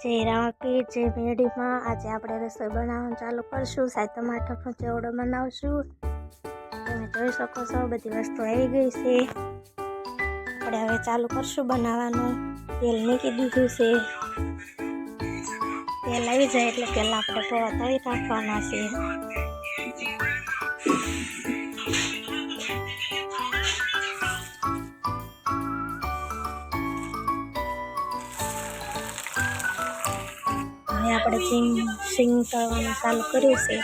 જય રામપીર જય મેડીમાં આજે આપણે રસોઈ બનાવવાનું ચાલુ કરશું. સાઈ ટમાટરનો ચેવડો બનાવશું. તમે જોઈ શકો છો બધી વસ્તુ આવી ગઈ છે. આપણે હવે ચાલુ કરશું બનાવવાનું. તેલ મૂકી દીધું છે. તેલ આવી જાય એટલે પહેલાં આપણે પૌવા તળી નાખવાના છે. આપણે સિંગ તળવાનું ચાલુ કર્યું છે.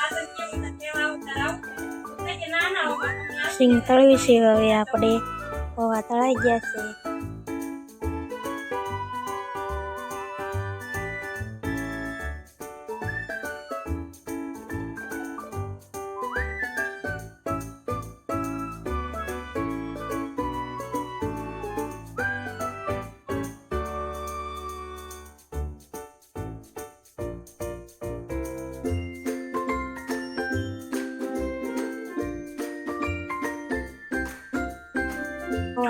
સિંગ તળવી છે. હવે આપણે પૌવા તળાઈ ગયા છે.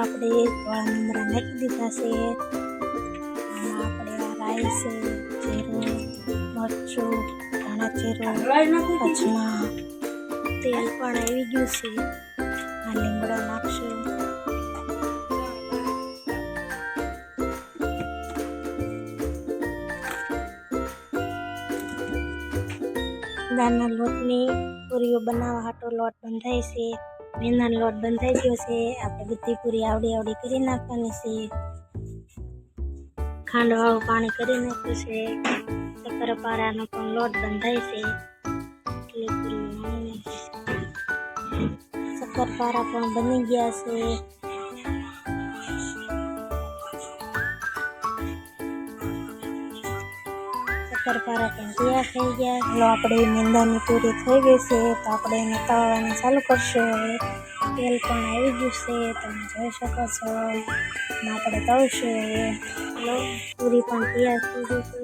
આપણે થોડા મમરા નાખી દીધા છે. આપણે આ રાઈ છે, જીરું, મરચું, ધાણા જીરું, અજમા, તેલ પણ આવી ગયું છે. આ લીમડો નાખશું. દાળના લોટની પૂરીઓ બનાવવા હાટો લોટ બંધાય છે. મેંદાનો લોટ બંધાઈ ગયો છે. આપણે બધી પૂરી આવડી કરી નાખવાની છે. ખાંડવાળું પાણી કરી નાખ્યું છે. શક્કરપારાનો પણ લોટ બંધાય છે. એટલે પૂરી શક્કરપારા પણ બની ગયા છે. શક્કરપારા પણ તૈયાર થઈ ગયા. હવે આપણે મેંદાની પૂરી થઈ ગઈ છે તો આપણે એને તળવાનું ચાલુ કરશું. હવે તેલ પણ આવી ગયું છે, તમે જોઈ શકો છો. આપણે તળશું. હવે પૂરી પણ તૈયાર થઈ ગઈ છે.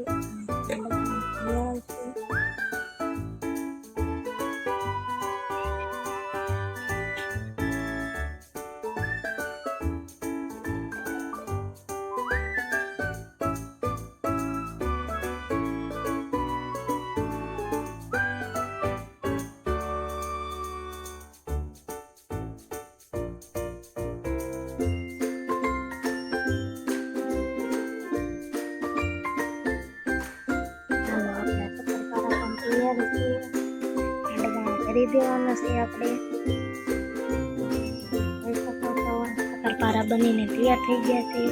કરી દેવાનો છે. આપણે શક્કરપારા બનીને તૈયાર થઈ ગયા છે.